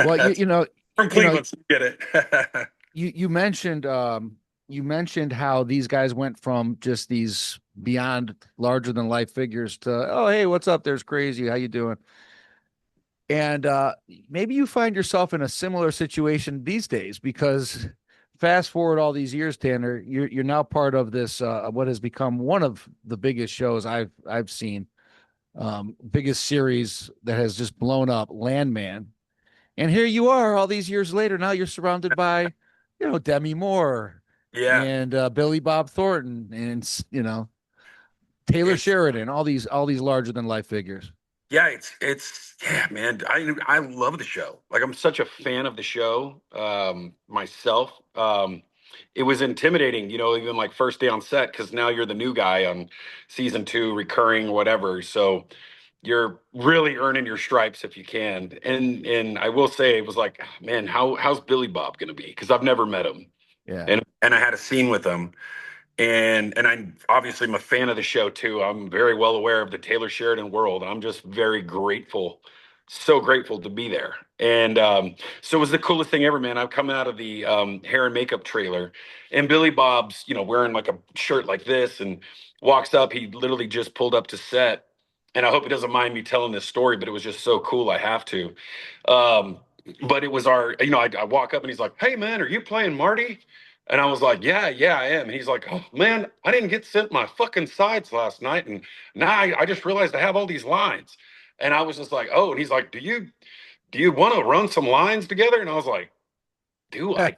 Well, That's from you know, Cleveland, so you get it. you mentioned how these guys went from just these beyond larger than life figures to, oh, hey, what's up? There's Crazy. How you doing? And maybe you find yourself in a similar situation these days because fast forward all these years, Tanner, you're now part of this what has become one of the biggest shows I've seen, biggest series that has just blown up, Landman. And here you are, all these years later. Now you're surrounded by, Demi Moore Yeah, and Billy Bob Thornton and Taylor it's Sheridan, all these larger than life figures. yeah, it's yeah, man. I love the show. Like I'm such a fan of the show myself. It was intimidating, even like first day on set because now you're the new guy on season two, recurring, whatever. So you're really earning your stripes if you can. And I will say it was like, man, how's Billy Bob gonna be? Because I've never met him, Yeah, and I had a scene with him. And I'm obviously I'm a fan of the show too. I'm very well aware of the Taylor Sheridan world. I'm just very grateful, so grateful to be there. And so it was the coolest thing ever, man. I'm coming out of the hair and makeup trailer, and Billy Bob's, wearing like a shirt like this, and walks up. He literally just pulled up to set, and I hope he doesn't mind me telling this story, but it was just so cool. I have to. Um, but it was I walk up and he's like, "Hey, man, are you playing Marty?" And I was like, yeah, yeah, I am. And he's like, oh, man, I didn't get sent my fucking sides last night. And now I just realized I have all these lines. And I was just like, oh, and he's like, do you want to run some lines together? And I was like, do I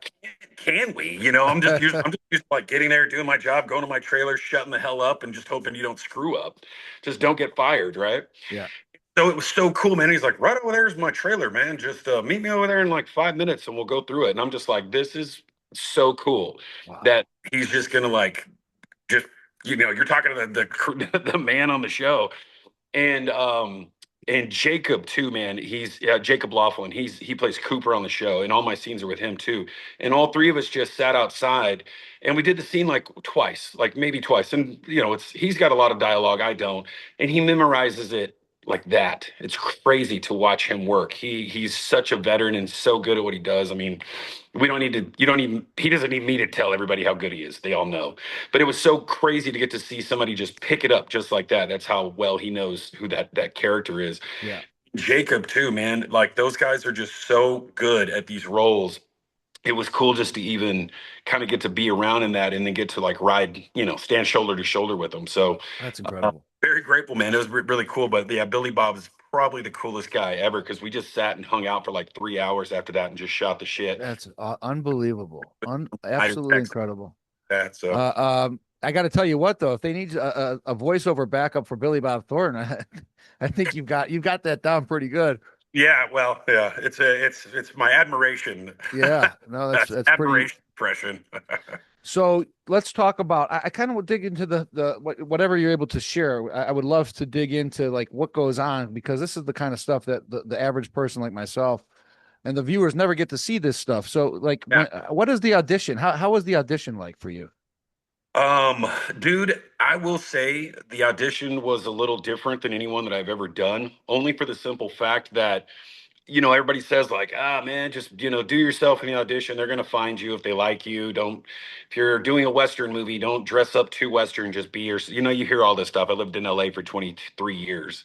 can we? I'm just used to like getting there, doing my job, going to my trailer, shutting the hell up, and just hoping you don't screw up. Just don't get fired, right? yeah. So it was so cool, man. He's like, right over there's my trailer, man. Just meet me over there in like 5 minutes and we'll go through it. And I'm just like, this is so cool Wow. that he's just gonna like just you're talking to the man on the show. And Jacob too, man. He's Jacob Laughlin. He plays Cooper on the show, and all my scenes are with him too. And all three of us just sat outside, and we did the scene like twice, like maybe twice. And it's he's got a lot of dialogue, I don't, and he memorizes it like that. It's crazy to watch him work. He's such a veteran and so good at what he does. I mean, we don't need to. You don't even. He doesn't need me to tell everybody how good he is. They all know. But it was so crazy to get to see somebody just pick it up just like that. That's how well he knows who that character is. Yeah. Jacob too, man. Like those guys are just so good at these roles. It was cool just to even kind of get to be around in that and then get to like ride, stand shoulder to shoulder with them. So That's incredible. very grateful, man. It was really cool. But yeah, Billy Bob is probably the coolest guy ever because we just sat and hung out for like 3 hours after that and just shot the shit. That's unbelievable. I Absolutely text incredible. that. So I got to tell you what, though, if they need a voiceover backup for Billy Bob Thornton, I think you've got that down pretty good. yeah, well, yeah, it's my admiration. Yeah, no, that's That's that's pretty. admiration impression. So let's talk about. I kind of would dig into whatever you're able to share. I would love to dig into like what goes on because this is the kind of stuff that the average person like myself and the viewers never get to see this stuff. So like, Yeah. what is the audition? How was the audition like for you? Um, Dude, I will say the audition was a little different than anyone that I've ever done, only for the simple fact that everybody says like, ah, man, just, do yourself in the audition. They're going to find you if they like you. Don't, if you're doing a Western movie, don't dress up too Western. Just be you hear all this stuff. I lived in LA for 23 years.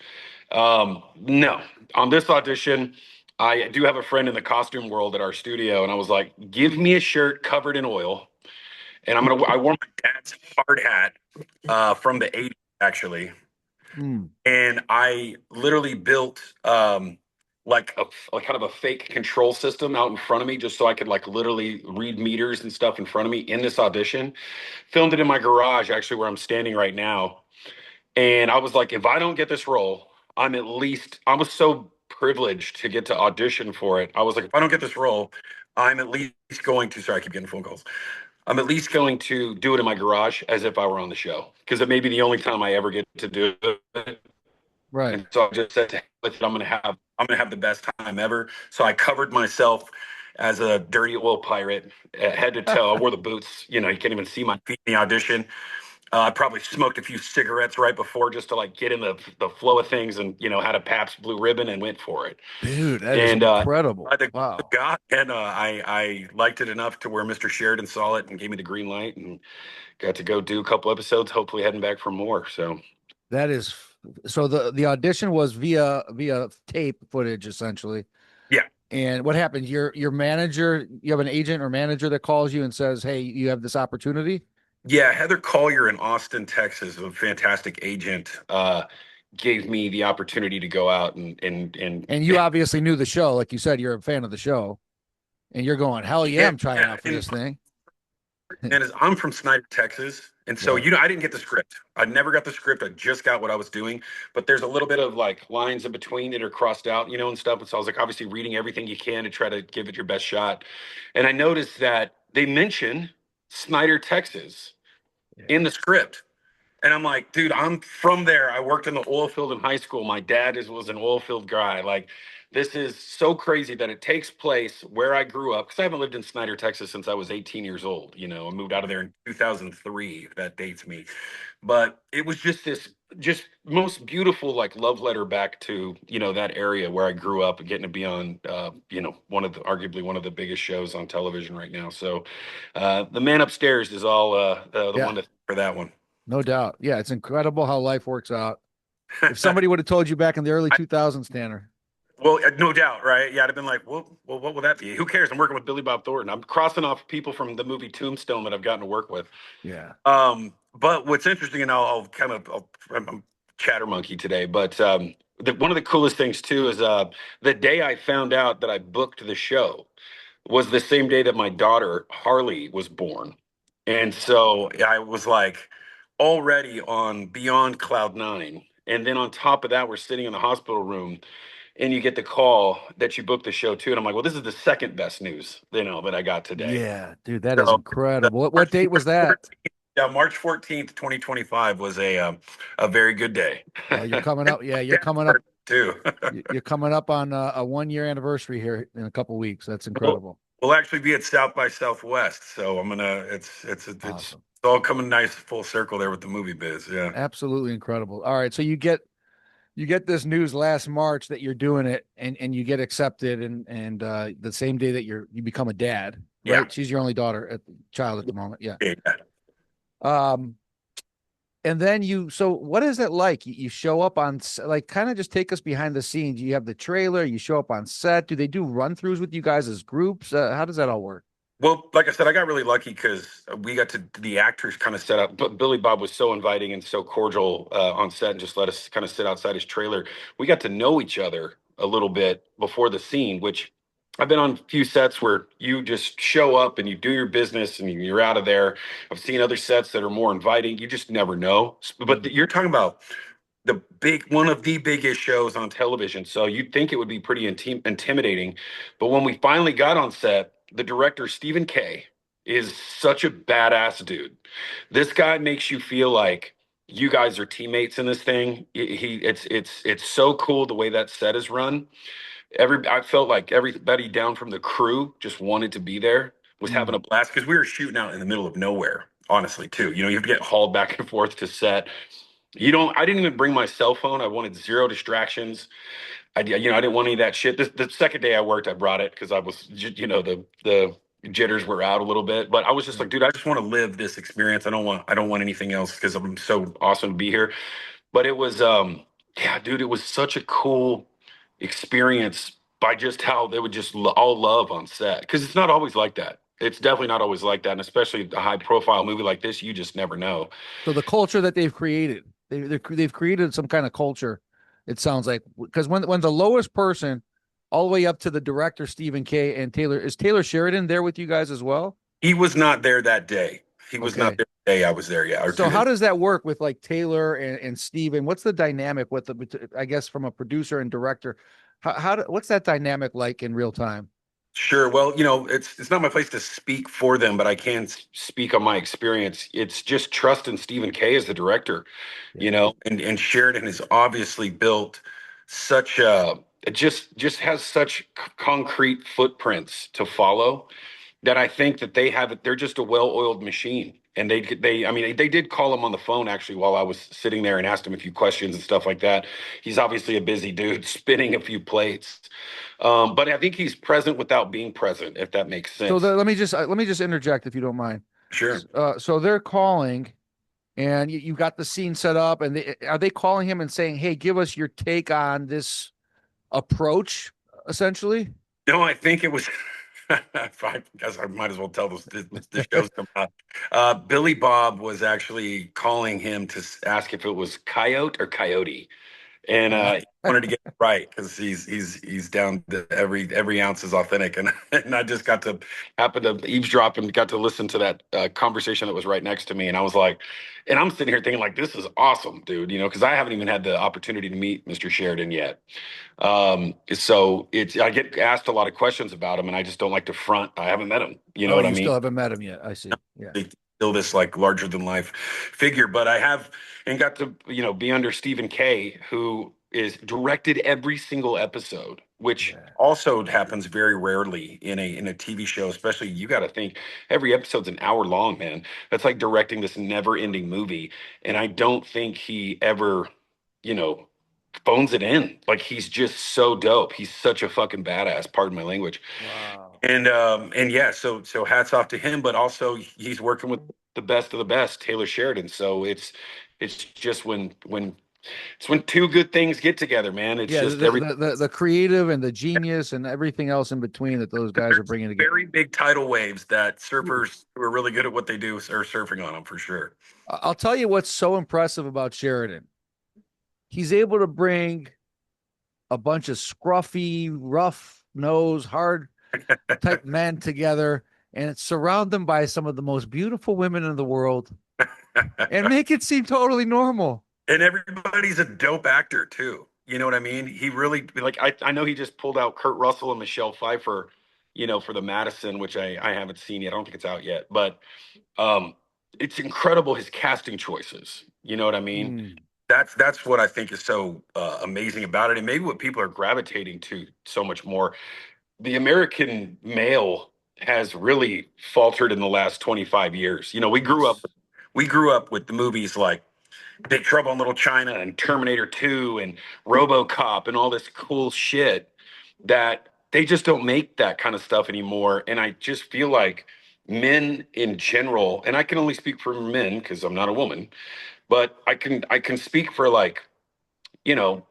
No, on this audition, I do have a friend in the costume world at our studio. And I was like, give me a shirt covered in oil. And I wore my dad's hard hat, from the 80s, actually. Hmm. And I literally built like kind of a fake control system out in front of me just so I could like literally read meters and stuff in front of me in this audition. Filmed it in my garage, actually, where I'm standing right now. And I was like, if I don't get this role, I was so privileged to get to audition for it. I was like, if I don't get this role, I'm at least going to, sorry, I keep getting phone calls. I'm at least going to do it in my garage as if I were on the show because it may be the only time I ever get to do it. Right. And so I just said to him, with it, I'm gonna have the best time ever. So I covered myself as a dirty oil pirate, head to toe. I wore the boots. You can't even see my feet in the audition. I probably smoked a few cigarettes right before just to like get in the flow of things, and had a Pabst Blue Ribbon and went for it. Dude, that is And incredible. by the grace of Wow. God, and I liked it enough to where Mr. Sheridan saw it and gave me the green light, and got to go do a couple episodes. Hopefully, heading back for more. So That is so the audition was via tape footage essentially. yeah, And what happened? Your manager, you have an agent or manager that calls you and says, "Hey, you have this opportunity." yeah. Heather Collier in Austin, Texas, a fantastic agent, gave me the opportunity to go out and And you obviously knew the show, like you said, you're a fan of the show, and you're going, "Hell yeah, yeah, I'm trying out for and this thing." and is I'm from Snyder, Texas. And so, Right. I didn't get the script. I never got the script. I just got what I was doing. But there's a little bit of like lines in between that are crossed out, and stuff. And so I was like, obviously reading everything you can to try to give it your best shot. And I noticed that they mention Snyder, Texas Yeah. in the script. And I'm like, dude, I'm from there. I worked in the oil field in high school. My dad was an oil field guy. Like, this is so crazy that it takes place where I grew up. Because I haven't lived in Snyder, Texas since I was 18 years old. I moved out of there in 2003, if that dates me. But it was just this just most beautiful like love letter back to that area where I grew up and getting to be on one of the arguably one of the biggest shows on television right now. So the man upstairs is all the Yeah. one to for that one. No doubt. Yeah, it's incredible how life works out. If somebody would have told you back in the early 2000s, Tanner. Well, no doubt, right? Yeah, I'd have been like, well, what will that be? Who cares? I'm working with Billy Bob Thornton. I'm crossing off people from the movie Tombstone that I've gotten to work with. Yeah. But what's interesting, and I'll kind of, I'm chatter monkey today, but one of the coolest things too is the day I found out that I booked the show was the same day that my daughter Harley was born, and so I was like already on beyond cloud nine. And then on top of that, we're sitting in the hospital room and you get the call that you booked the show too. And I'm like, well, this is the second best news, that I got today. Yeah, dude, that is So the incredible. What March, date was March that? 14th, yeah, March 14th, 2025 was a very good day. Well, you're coming up. Yeah, you're Dad's coming up. birthday, too. You're coming up on a 1 year anniversary here in a couple weeks. That's we'll, incredible. we'll actually be at South by Southwest. So I'm gonna it's Awesome. all coming nice full circle there with the movie biz. Yeah. Absolutely incredible. All right, so you get this news last March that you're doing it, and you get accepted, and the same day that you become a dad, Yeah. right? She's your only daughter child at the moment. Yeah. Yeah. Um, and then so what is it like? You show up on like kind of just take us behind the scenes. You have the trailer, you show up on set. Do they do run throughs with you guys as groups? How does that all work? Well, like I said, I got really lucky because we got to the actors kind of set up. But Billy Bob was so inviting and so cordial on set, and just let us kind of sit outside his trailer. We got to know each other a little bit before the scene, which I've been on a few sets where you just show up and you do your business and you're out of there. I've seen other sets that are more inviting. You just never know. But Mm. you're talking about one of the biggest shows on television. So you'd think it would be pretty intimidating. But when we finally got on set, the director, Stephen Kay, is such a badass dude. This guy makes you feel like you guys are teammates in this thing. It's so cool the way that set is run. I felt like everybody down from the crew just wanted to be there, was having Mm. a blast because we were shooting out in the middle of nowhere, honestly, too. You have to get hauled back and forth to set. I didn't even bring my cell phone. I wanted zero distractions. I didn't want any of that shit. The second day I worked, I brought it because I was, the jitters were out a little bit. But I was just like, Right. dude, I just want to live this experience. I don't want anything else because I'm so awesome to be here. But it was, yeah, dude, it was such a cool experience by just how they would just all love on set because it's not always like that. It's definitely not always like that, and especially a high profile movie like this, you just never know. So the culture that they've created, they've created some kind of culture. It sounds like because when the lowest person, all the way up to the director Stephen K. and Taylor Sheridan there with you guys as well? He was not there that day. He was not Okay. there the day I was there. Yeah, or So two how days. does that work with like Taylor and Steven? What's the dynamic with I guess from a producer and director? What's that dynamic like in real time? Sure. Well, it's not my place to speak for them, but I can speak on my experience. It's just trust in Stephen Kay as the director, Yeah. and Sheridan has obviously built such it just has such concrete footprints to follow that I think that they're just a well-oiled machine. And I mean, they did call him on the phone actually while I was sitting there and asked him a few questions and stuff like that. He's obviously a busy dude, spinning a few plates. But I think he's present without being present, if that makes So sense. let me just interject if you don't mind. Sure. So they're calling, and you got the scene set up, and are they calling him and saying, "Hey, give us your take on this approach," essentially? No, I think it was. I guess I might as well tell this show's come out. Billy Bob was actually calling him to ask if it was coyote or coyote, and he wanted to get it right because he's down to every ounce is authentic, and and I just got to happen to eavesdrop and got to listen to that conversation that was right next to me, and I was like, and I'm sitting here thinking like, this is awesome, dude, because I haven't even had the opportunity to meet Mr. Sheridan yet. So I get asked a lot of questions about him, and I just don't like to front. I haven't met him. You know Oh, what I you mean? still haven't met him yet. I see. Yeah. Still this like larger than life figure, but I have and got to be under Stephen K, who is directed every single episode, which Yeah. also happens very rarely in a TV show. Especially, you got to think every episode's an hour long, man. That's like directing this never ending movie, and I don't think he ever, you know. Phones it in. Like he's just so dope. He's such a fucking badass, pardon my language. Wow. And yeah, so hats off to him, but also he's working with the best of the best, Taylor Sheridan. So it's just when two good things get together, man. It's Yeah, just every the creative and the genius and everything else in between that those guys are there's bringing together. very big tidal waves that surfers who are really good at what they do are surfing on them for sure. I'll tell you what's so impressive about Sheridan. He's able to bring a bunch of scruffy, rough nose, hard type men together and surround them by some of the most beautiful women in the world and make it seem totally normal. And everybody's a dope actor too. You know what I mean? He really like I know he just pulled out Kurt Russell and Michelle Pfeiffer, for the Madison, which I haven't seen yet. I don't think it's out yet, but um it's incredible his casting choices. You know what I mean? Mm, That's what I think is so amazing about it, and maybe what people are gravitating to so much more. The American male has really faltered in the last 25 years. yes. We grew up with the movies like Big Trouble in Little China and Terminator 2 and RoboCop and all this cool shit that they just don't make that kind of stuff anymore. And I just feel like men in general, and I can only speak for men because I'm not a woman, but I can speak for like, you know,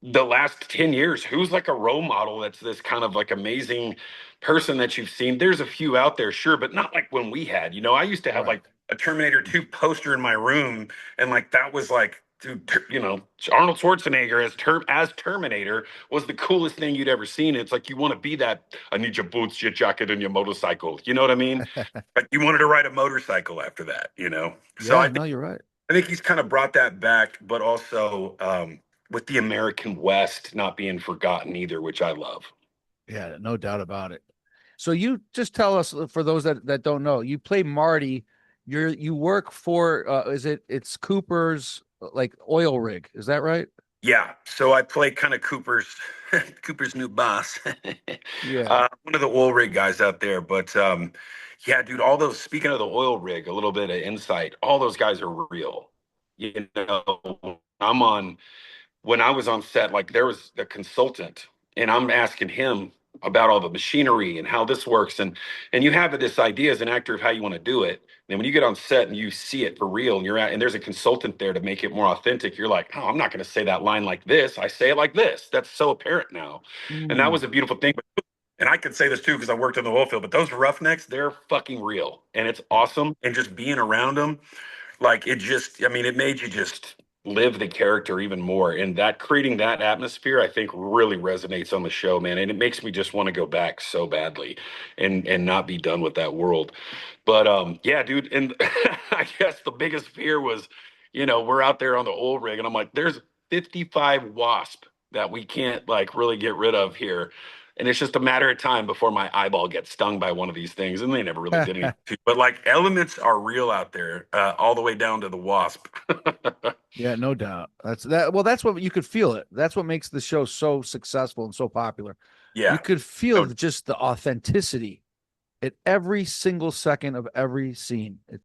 the last 10 years, who's like a role model that's this kind of like amazing person that you've seen? There's a few out there, sure, but not like when we had. I used to have Right. like a Terminator 2 poster in my room, and like that was like, dude, Arnold Schwarzenegger as Terminator was the coolest thing you'd ever seen. It's like you want to be that. I need your boots, your jacket, and your motorcycle. You know what I mean? Like you wanted to ride a motorcycle after that. So Yeah, no, you're right. I think he's kind of brought that back, but also with the American West not being forgotten either, which I love. Yeah, no doubt about it. So you just tell us for those that don't know, you play Marty. You work for it's Cooper's like oil rig. Is that right? Yeah, so I play kind of Cooper's new boss, Yeah. one of the oil rig guys out there. But yeah, dude, all those. Speaking of the oil rig, a little bit of insight. All those guys are real. I'm on when I was on set, like there was a consultant, and I'm asking him about all the machinery and how this works, and you have this idea as an actor of how you want to do it. And when you get on set and you see it for real, and and there's a consultant there to make it more authentic, you're like, oh, I'm not going to say that line like this. I say it like this. That's so apparent now, and that Mm, was a beautiful thing. And I could say this too because I worked in the oil field, but those roughnecks, they're fucking real, and it's yeah. awesome. And just being around them, like it just, I mean, it made you just live the character even more. And that creating that atmosphere, I think really resonates on the show, man. And it makes me just want to go back so badly and not be done with that world. But yeah, dude, and I guess the biggest fear was, we're out there on the oil rig and I'm like, there's 55 wasp that we can't like really get rid of here. And it's just a matter of time before my eyeball gets stung by one of these things. And they never really did anything. But like elements are real out there, all the way down to the wasp. Yeah, no doubt. That's that. Well, that's what you could feel it. That's what makes the show so successful and so popular. You Yeah. could feel No, just the authenticity at every single second of every scene.